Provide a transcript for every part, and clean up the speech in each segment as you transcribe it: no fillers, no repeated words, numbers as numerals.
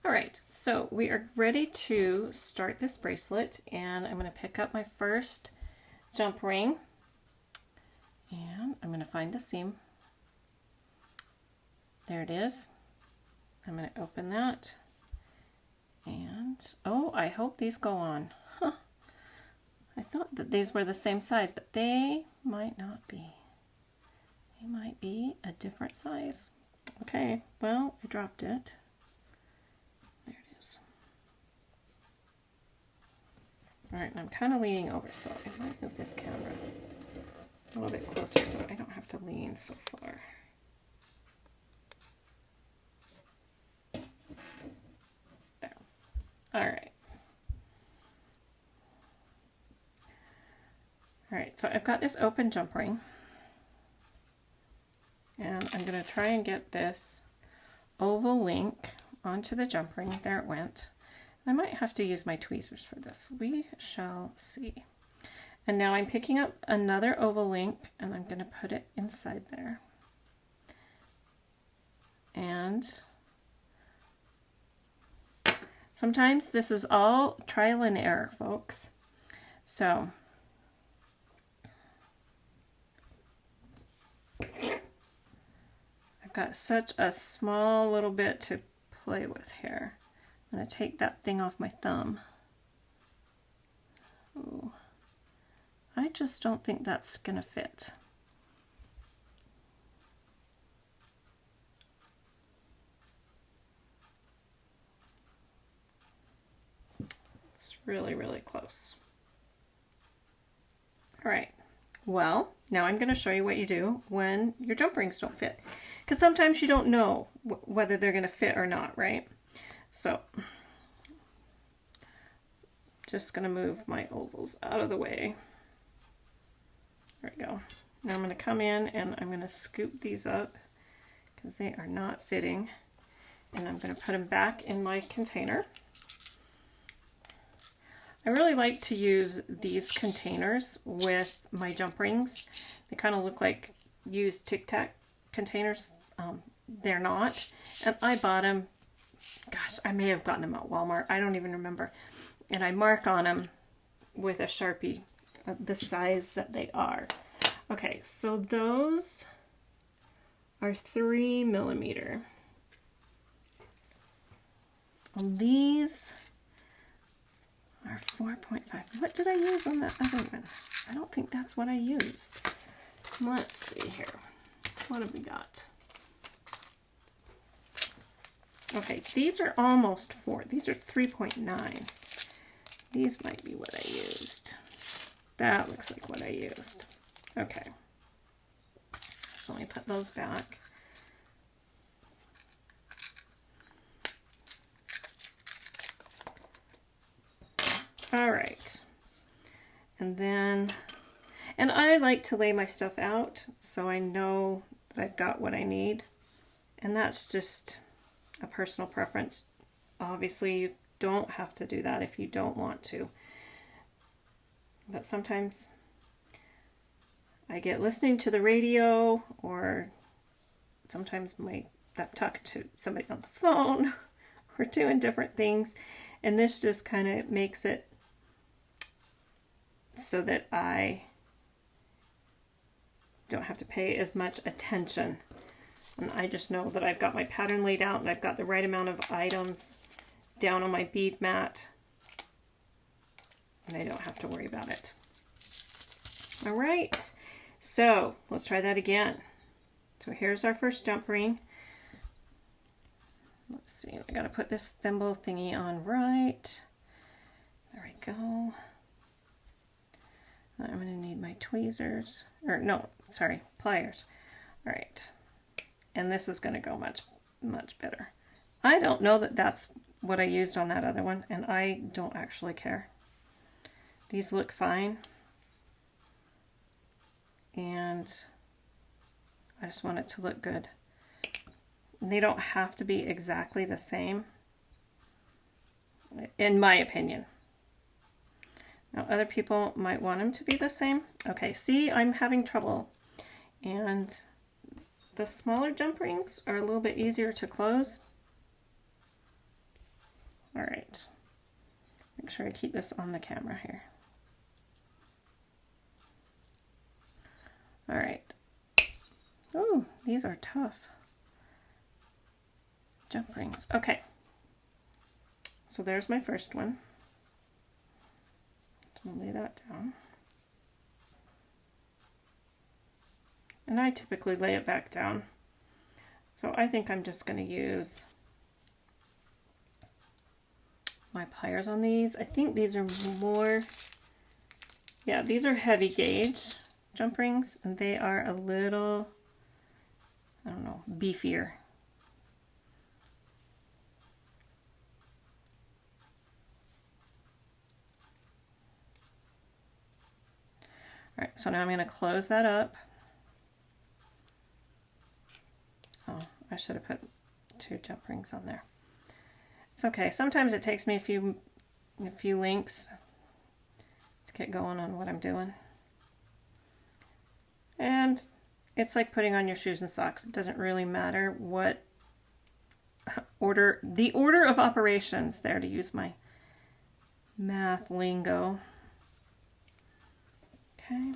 All right, so we are ready to start this bracelet, and I'm going to pick up my first jump ring, and I'm going to find the seam. There it is. I'm going to open that, and oh, I hope these go on. Huh. I thought that these were the same size, but they might not be. They might be a different size. Okay, well, I dropped it. There it is. All right, and I'm kind of leaning over, so I might move this camera a little bit closer so I don't have to lean so far. There. All right. All right, so I've got this open jump ring, and I'm going to try and get this oval link onto the jump ring. There it went. I might have to use my tweezers for this. We shall see. And now I'm picking up another oval link, and I'm going to put it inside there. And sometimes this is all trial and error, folks. So I've got such a small little bit to play with here. I'm going to take that thing off my thumb. Ooh. I just don't think that's going to fit. It's really, really close. All right. Well, now I'm going to show you what you do when your jump rings don't fit. Because sometimes you don't know whether they're going to fit or not, right? So, just going to move my ovals out of the way. There we go. Now I'm going to come in and I'm going to scoop these up because they are not fitting. And I'm going to put them back in my container. I really like to use these containers with my jump rings. They kind of look like used Tic Tac containers. They're not. And I bought them, gosh, I may have gotten them at Walmart. I don't even remember. And I mark on them with a Sharpie the size that they are. Okay, so those are 3 millimeter. And these are 4.5. What did I use on that other one? I don't think that's what I used. Let's see here. What have we got? Okay, these are almost 4. These are 3.9. These might be what I used. That looks like what I used. Okay. So let me put those back. All right. And then, and I like to lay my stuff out so I know that I've got what I need. And that's just a personal preference. Obviously, you don't have to do that if you don't want to. But sometimes I get listening to the radio, or sometimes I'm talking to somebody on the phone, or doing different things. And this just kind of makes it so that I don't have to pay as much attention. And I just know that I've got my pattern laid out and I've got the right amount of items down on my bead mat. And I don't have to worry about it. All right, so let's try that again. So here's our first jump ring. Let's see, I gotta put this thimble thingy on right. There we go. I'm gonna need my tweezers, or no, sorry, pliers. All right, and this is gonna go much, much better. I don't know that that's what I used on that other one, and I don't actually care. These look fine, and I just want it to look good. They don't have to be exactly the same, in my opinion. Now, other people might want them to be the same. Okay, see, I'm having trouble. And the smaller jump rings are a little bit easier to close. All right. Make sure I keep this on the camera here. All right. Oh, these are tough. Jump rings. Okay. So there's my first one. So I'll lay that down. And I typically lay it back down. So I think I'm just going to use my pliers on these. I think these are more, yeah, these are heavy gauge jump rings, and they are a little, I don't know, beefier. All right, so now I'm going to close that up. Oh, I should have put 2 jump rings on there. It's okay. Sometimes it takes me a few links to get going on what I'm doing. And it's like putting on your shoes and socks. It doesn't really matter what order, the order of operations there, to use my math lingo. Okay.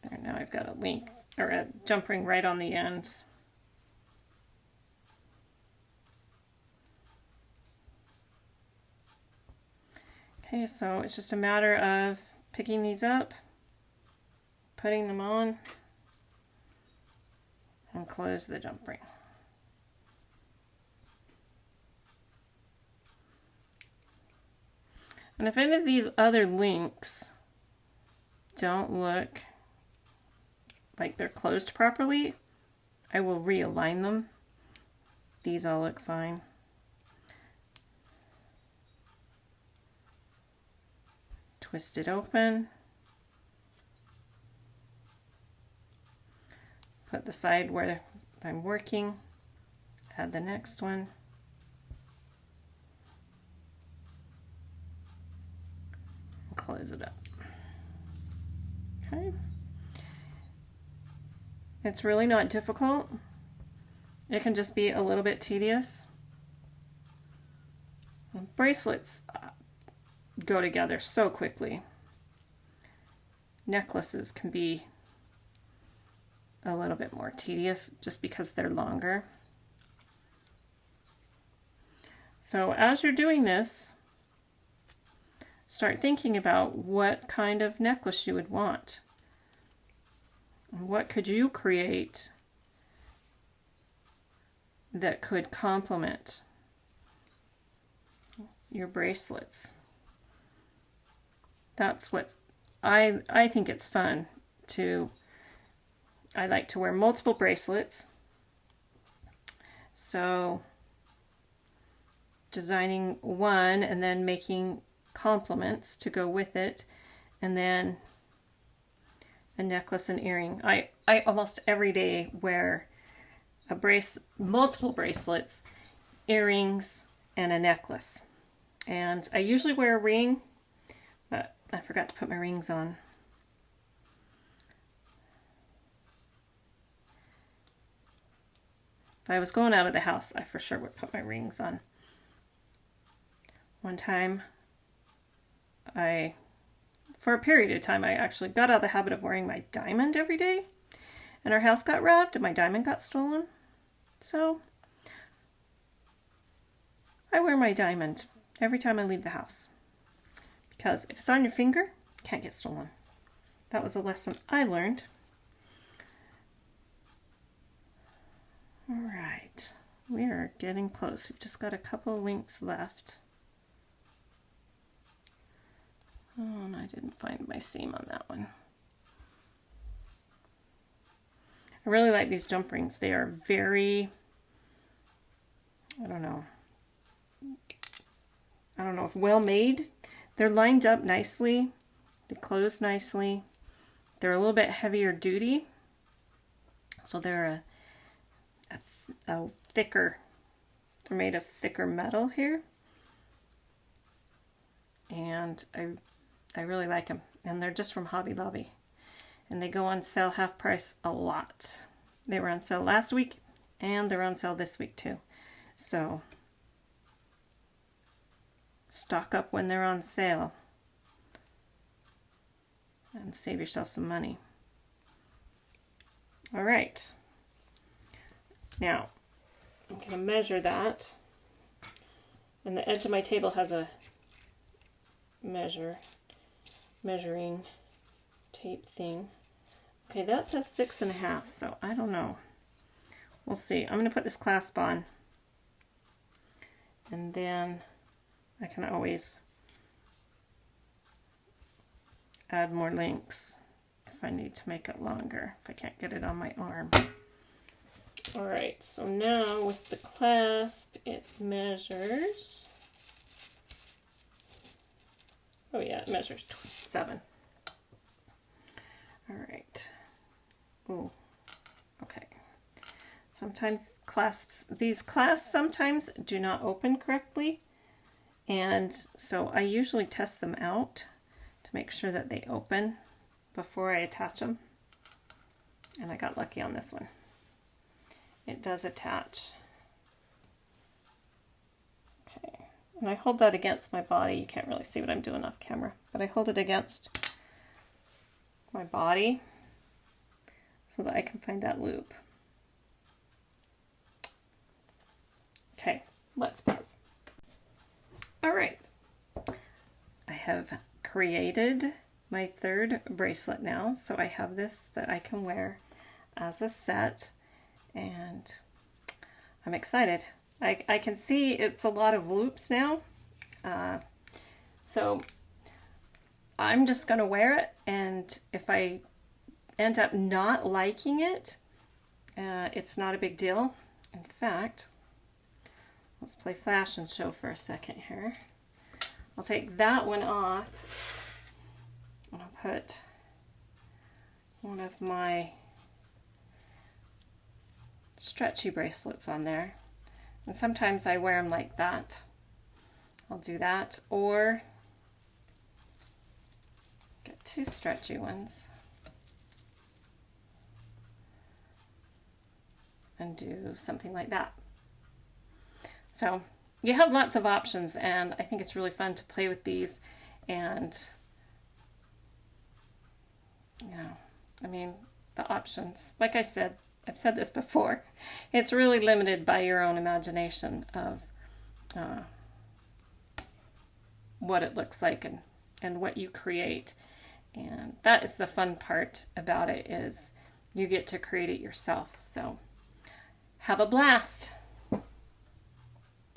There, now I've got a link, or a jump ring right on the end. Okay, so it's just a matter of picking these up, putting them on, and close the jump ring. And if any of these other links don't look like they're closed properly, I will realign them. These all look fine. Twist it open. Put the side where I'm working. Add the next one. And close it up. Okay. It's really not difficult. It can just be a little bit tedious. Bracelets go together so quickly. Necklaces can be a little bit more tedious just because they're longer. So as you're doing this, start thinking about what kind of necklace you would want. What could you create that could complement your bracelets? That's what I think it's fun to, I like to wear multiple bracelets. So designing one and then making complements to go with it, and then a necklace and earring. I almost every day wear multiple bracelets, earrings, and a necklace. And I usually wear a ring, but I forgot to put my rings on. If I was going out of the house, I for sure would put my rings on. One time, for a period of time, I actually got out of the habit of wearing my diamond every day, and our house got robbed and my diamond got stolen. So I wear my diamond every time I leave the house, because if it's on your finger, it can't get stolen. That was a lesson I learned. All right, we are getting close. We've just got a couple links left. Oh, and I didn't find my seam on that one. I really like these jump rings. They are very, I don't know if well made. They're lined up nicely. They close nicely. They're a little bit heavier duty. So they're a thicker, they're made of thicker metal here. And I really like them. And they're just from Hobby Lobby. and they go on sale half price a lot. They were on sale last week, and they're on sale this week too. So stock up when they're on sale and save yourself some money. All right. Now, I'm going to measure that. And the edge of my table has a measuring tape thing. Okay, that says 6.5, so I don't know. We'll see. I'm going to put this clasp on. And then I can always add more links if I need to make it longer, if I can't get it on my arm. All right, so now with the clasp, it measures, oh yeah, it measures 7. All right. Oh, okay. Sometimes these clasps sometimes do not open correctly, and so I usually test them out to make sure that they open before I attach them, and I got lucky on this one. It does attach. Okay, and I hold that against my body. You can't really see what I'm doing off camera, but I hold it against my body so that I can find that loop. Okay, let's pause. All right, I have created my third bracelet now, so I have this that I can wear as a set. And I'm excited. I can see it's a lot of loops now. So I'm just going to wear it, and if I end up not liking it, it's not a big deal. In fact, let's play fashion show for a second here. I'll take that one off, and I'll put one of my stretchy bracelets on there, and sometimes I wear them like that. I'll do that, or get 2 stretchy ones and do something like that. So you have lots of options, and I think it's really fun to play with these. And yeah, I mean, the options, like I said, I've said this before, it's really limited by your own imagination of what it looks like and what you create. And that is the fun part about it, is you get to create it yourself. So have a blast.